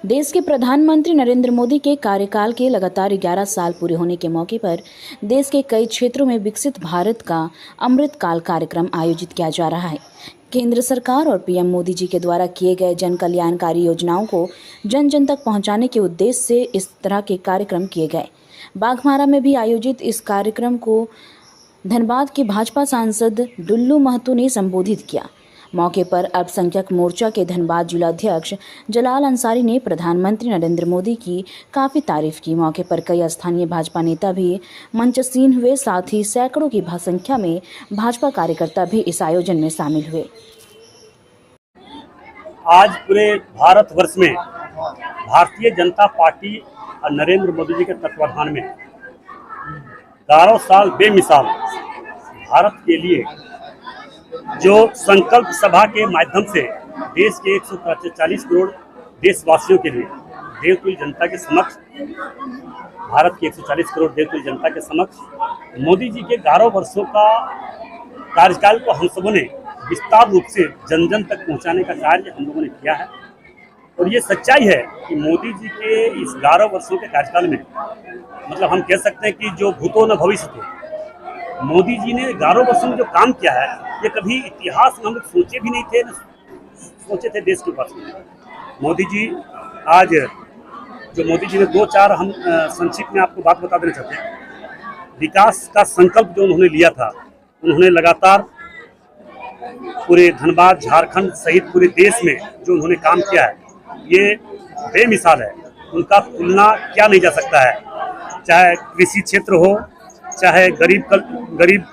देश के प्रधानमंत्री नरेंद्र मोदी के कार्यकाल के लगातार 11 साल पूरे होने के मौके पर देश के कई क्षेत्रों में विकसित भारत का अमृत काल कार्यक्रम आयोजित किया जा रहा है। केंद्र सरकार और पीएम मोदी जी के द्वारा किए गए जन कल्याणकारी योजनाओं को जन जन तक पहुंचाने के उद्देश्य से इस तरह के कार्यक्रम किए गए। बाघमारा में भी आयोजित इस कार्यक्रम को धनबाद के भाजपा सांसद डुल्लू महतो ने संबोधित किया। मौके पर अल्पसंख्यक मोर्चा के धनबाद जिलाध्यक्ष जलाल अंसारी ने प्रधानमंत्री नरेंद्र मोदी की काफ़ी तारीफ की। मौके पर कई स्थानीय भाजपा नेता भी मंचसीन हुए, साथ ही सैकड़ों की संख्या में भाजपा कार्यकर्ता भी इस आयोजन में शामिल हुए। आज पूरे भारतवर्ष में भारतीय जनता पार्टी और नरेंद्र मोदी जी के तत्वाधान में 11 साल बेमिसाल भारत के लिए जो संकल्प सभा के माध्यम से देश के 140 करोड़ देशवासियों के लिए देवतुल्य जनता के समक्ष, भारत की 140 करोड़ देवतुल्य जनता के समक्ष मोदी जी के 11 वर्षों का कार्यकाल को हम सबों ने विस्तार रूप से जन जन तक पहुंचाने का कार्य हम लोगों ने किया है। और ये सच्चाई है कि मोदी जी के इस 11 वर्षों के कार्यकाल में, मतलब हम कह सकते हैं कि जो भूतो न भविष्यति, मोदी जी ने 11 वर्षों में जो काम किया है ये कभी इतिहास में हम लोग सोचे भी नहीं थे, न सोचे थे देश के पास में। मोदी जी आज जो मोदी जी ने 2-4 हम संक्षिप्त में आपको बात बता देना चाहते हैं। विकास का संकल्प जो उन्होंने लिया था, उन्होंने लगातार पूरे धनबाद, झारखंड सहित पूरे देश में जो उन्होंने काम किया है ये बेमिसाल है। उनका तुलना क्या नहीं जा सकता है। चाहे कृषि क्षेत्र हो, चाहे गरीब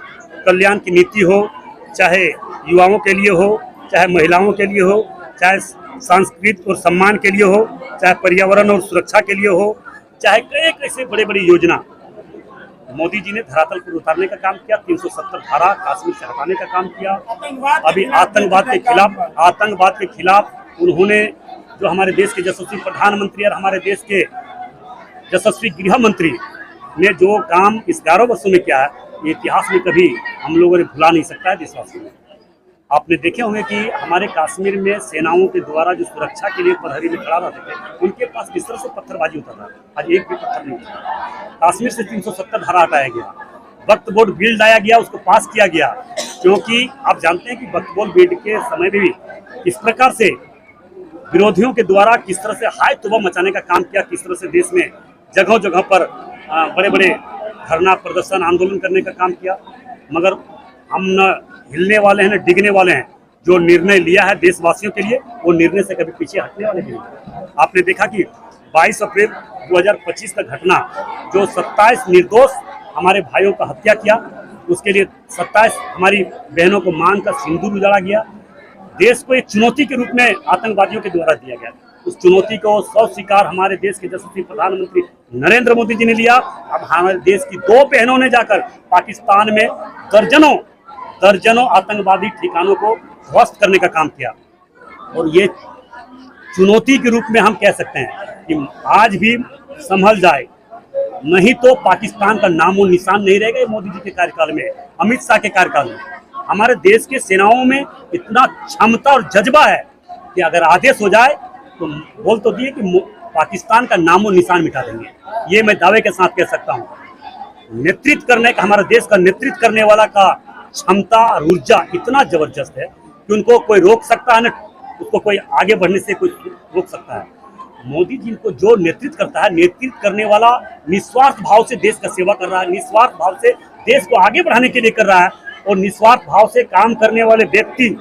कल्याण की नीति हो, चाहे युवाओं के लिए हो, चाहे महिलाओं के लिए हो, चाहे सांस्कृतिक और सम्मान के लिए हो, चाहे पर्यावरण और सुरक्षा के लिए हो, चाहे कई ऐसे बड़े बड़ी योजना मोदी जी ने धरातल पर उतारने का काम किया। 370 धारा कश्मीर से हटाने का काम किया। अभी आतंकवाद के खिलाफ उन्होंने जो हमारे देश के यशस्वी प्रधानमंत्री और हमारे देश के यशस्वी गृह मंत्री ने जो काम इस 11 वर्षों में किया है, ये इतिहास में कभी हम लोगों ने भुला नहीं सकता है देशवासियों ने। आपने देखे होंगे कि हमारे कश्मीर में सेनाओं के द्वारा जो सुरक्षा के लिए प्रहरी में खड़ा रहते थे, उनके पास किस तरह से पत्थरबाजी होता था। आज एक भी पत्थर नहीं था। कश्मीर से 370 धारा हटाया गया, वक्फ बोर्ड बिल लाया गया, उसको पास किया गया, क्योंकि आप जानते हैं कि वक्फ बोर्ड बिल के समय में भी किस प्रकार से विरोधियों के द्वारा किस तरह से हाय तौबा मचाने का काम किया, किस तरह से देश में जगह जगह पर बड़े बड़े धरना प्रदर्शन आंदोलन करने का काम किया। मगर हम न हिलने वाले हैं न डिगने वाले हैं। जो निर्णय लिया है देशवासियों के लिए, वो निर्णय से कभी पीछे हटने वाले नहीं। आपने देखा कि 22 अप्रैल 2025 का घटना, जो 27 निर्दोष हमारे भाइयों का हत्या किया, उसके लिए 27 हमारी बहनों को मांग का सिंदूर उजाड़ा गया। देश को एक चुनौती के रूप में आतंकवादियों के द्वारा दिया गया। उस चुनौती को सौ स्वीकार हमारे देश के यशस्वी प्रधानमंत्री नरेंद्र मोदी जी ने लिया। अब हमारे देश की 2 बहनों ने जाकर पाकिस्तान में दर्जनों आतंकवादी ठिकानों को ध्वस्त करने का काम किया। और ये चुनौती के रूप में हम कह सकते हैं कि आज भी संभल जाए, नहीं तो पाकिस्तान का नामो निशान नहीं रहेगा। मोदी जी के कार्यकाल में, अमित शाह के कार्यकाल में हमारे देश के सेनाओं में इतना क्षमता और जज्बा है कि अगर आदेश हो जाए तो बोल तो दिए कि पाकिस्तान का नामो निशान मिटा देंगे। ये मैं दावे के साथ कह सकता हूँ। नेतृत्व करने का, हमारे देश का नेतृत्व करने वाला का क्षमता और ऊर्जा इतना जबरदस्त है कि उनको कोई रोक सकता है न उसको कोई आगे बढ़ने से कोई रोक सकता है। मोदी जी को जो नेतृत्व करता है, नेतृत्व करने वाला निस्वार्थ भाव से देश का सेवा कर रहा है, निस्वार्थ भाव से देश को आगे बढ़ाने के लिए कर रहा है। और निस्वार्थ भाव से काम करने वाले व्यक्ति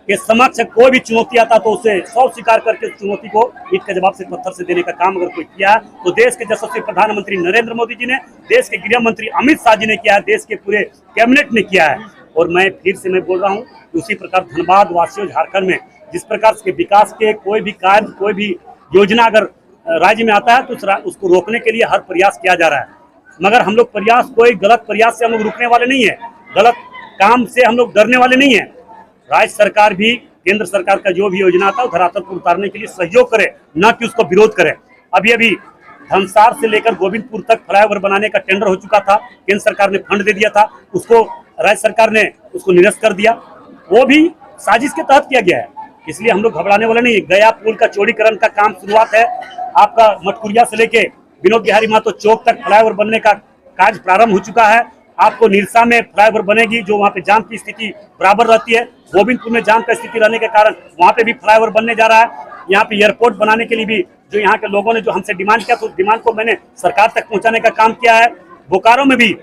के समक्ष कोई भी चुनौती आता तो उसे सौ स्वीकार करके चुनौती को ईंट के जवाब से पत्थर से देने का काम अगर कोई किया तो देश के यशस्वी प्रधानमंत्री नरेंद्र मोदी जी ने, देश के गृह मंत्री अमित शाह जी ने किया है, देश के पूरे कैबिनेट ने किया है। और मैं फिर से मैं बोल रहा हूँ, उसी प्रकार धनबाद वासियों, झारखंड में जिस प्रकार के विकास के कोई भी कार्य, कोई भी योजना अगर राज्य में आता है तो उसको रोकने के लिए हर प्रयास किया जा रहा है। मगर हम लोग प्रयास, कोई गलत प्रयास से हम लोग रुकने वाले नहीं है, गलत काम से हम लोग डरने वाले नहीं है। राज्य सरकार भी, केंद्र सरकार का जो भी योजना आता है धरातल पर उतारने के लिए सहयोग करे, न कि उसको विरोध करे। अभी धनसार से लेकर गोविंदपुर तक फ्लाईओवर बनाने का टेंडर हो चुका था, केंद्र सरकार ने फंड दे दिया था, उसको राज्य सरकार ने उसको निरस्त कर दिया। वो भी साजिश के तहत किया गया है। इसलिए हम लोग घबराने वाले नहीं। गया पुल का चौड़ीकरण का काम शुरुआत है। आपका मटकुरिया से लेके विनोद बिहारी महतो चौक तक फ्लाईओवर बनने का कार्य प्रारंभ हो चुका है। आपको निरसा में फ्लाईओवर बनेगी, जो वहाँ पे जाम की स्थिति बराबर रहती है। गोविंदपुर में जाम का स्थिति रहने के कारण वहाँ पे भी फ्लाईओवर बनने जा रहा है। यहाँ पे एयरपोर्ट बनाने के लिए भी जो यहाँ के लोगों ने जो हमसे डिमांड किया, तो उस डिमांड को मैंने सरकार तक पहुँचाने का काम किया है। बोकारो में भी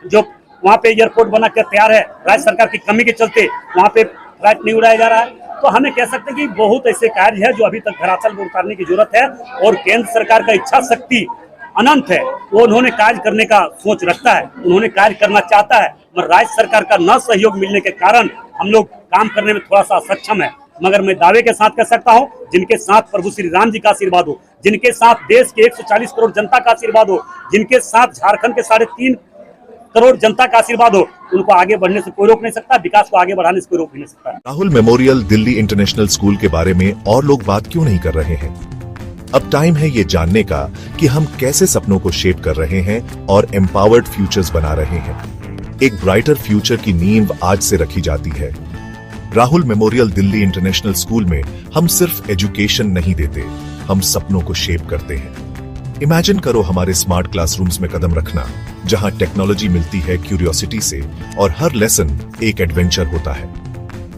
जो वहाँ पे एयरपोर्ट बना कर तैयार है, राज्य सरकार की कमी के चलते वहाँ पे फ्लाइट नहीं उड़ाया जा रहा है। तो हमें कह सकते हैं कि बहुत ऐसे कार्य है जो अभी तक धरातल में उतारने की जरूरत है, और केंद्र सरकार का इच्छा शक्ति अनंत है। वो उन्होंने कार्य करने का सोच रखता है, उन्होंने कार्य करना चाहता है, मगर राज्य सरकार का न सहयोग मिलने के कारण हम लोग काम करने में थोड़ा सा सक्षम है। मगर मैं दावे के साथ कह सकता हूं, जिनके साथ प्रभु श्री राम जी का आशीर्वाद हो, जिनके साथ देश के 140 करोड़ जनता का आशीर्वाद हो, जिनके साथ झारखंड के 3.5 करोड़ जनता का आशीर्वाद हो, उनको आगे बढ़ने से कोई रोक नहीं सकता, विकास को आगे बढ़ाने से कोई रोक नहीं सकता। Rahul memorial Delhi international school के बारे में और लोग बात क्यों नहीं कर रहे हैं? अब टाइम है ये जानने का कि हम कैसे सपनों को शेप कर रहे हैं और एम्पावर्ड फ्यूचर्स बना रहे हैं। एक ब्राइटर फ्यूचर की नींव आज से रखी जाती है। Rahul memorial Delhi international school में हम सिर्फ एजुकेशन नहीं देते, हम सपनों को शेप करते हैं। इमेजिन करो हमारे स्मार्ट क्लासरूम्स में कदम रखना, जहां टेक्नोलॉजी मिलती है क्यूरियोसिटी से और हर लेसन एक एडवेंचर होता है।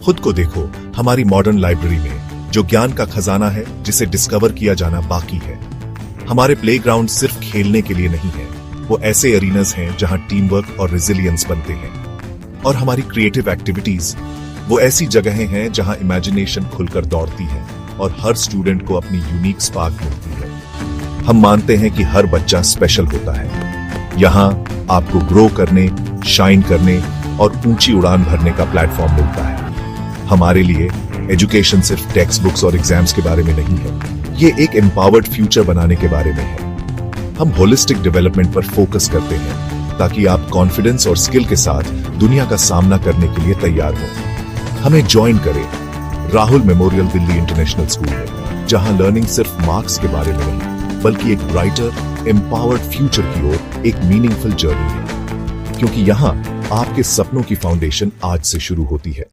खुद को देखो हमारी मॉडर्न लाइब्रेरी में, जो ज्ञान का खजाना है जिसे डिस्कवर किया जाना बाकी है। हमारे प्लेग्राउंड सिर्फ खेलने के लिए नहीं है, वो ऐसे एरिनास हैं जहां टीम वर्क और रेजिलियंस बनते हैं। और हमारी क्रिएटिव एक्टिविटीज वो ऐसी जगहें हैं जहां इमेजिनेशन खुलकर दौड़ती है और हर स्टूडेंट को अपनी यूनिक स्पार्क मिलती है। हम मानते हैं कि हर बच्चा स्पेशल होता है। यहाँ आपको ग्रो करने, शाइन करने और ऊंची उड़ान भरने का प्लेटफॉर्म मिलता है। हमारे लिए एजुकेशन सिर्फ टेक्स्ट बुक्स और एग्जाम्स के बारे में नहीं है, ये एक एम्पावर्ड फ्यूचर बनाने के बारे में है। हम होलिस्टिक डेवलपमेंट पर फोकस करते हैं ताकि आप कॉन्फिडेंस और स्किल के साथ दुनिया का सामना करने के लिए तैयार हो। हमें ज्वाइन करें Rahul memorial Delhi international school में, जहां लर्निंग सिर्फ मार्क्स के बारे में नहीं, बल्कि एक ब्राइटर एम्पावर्ड फ्यूचर की ओर एक मीनिंगफुल जर्नी है। क्योंकि यहाँ आपके सपनों की फाउंडेशन आज से शुरू होती है।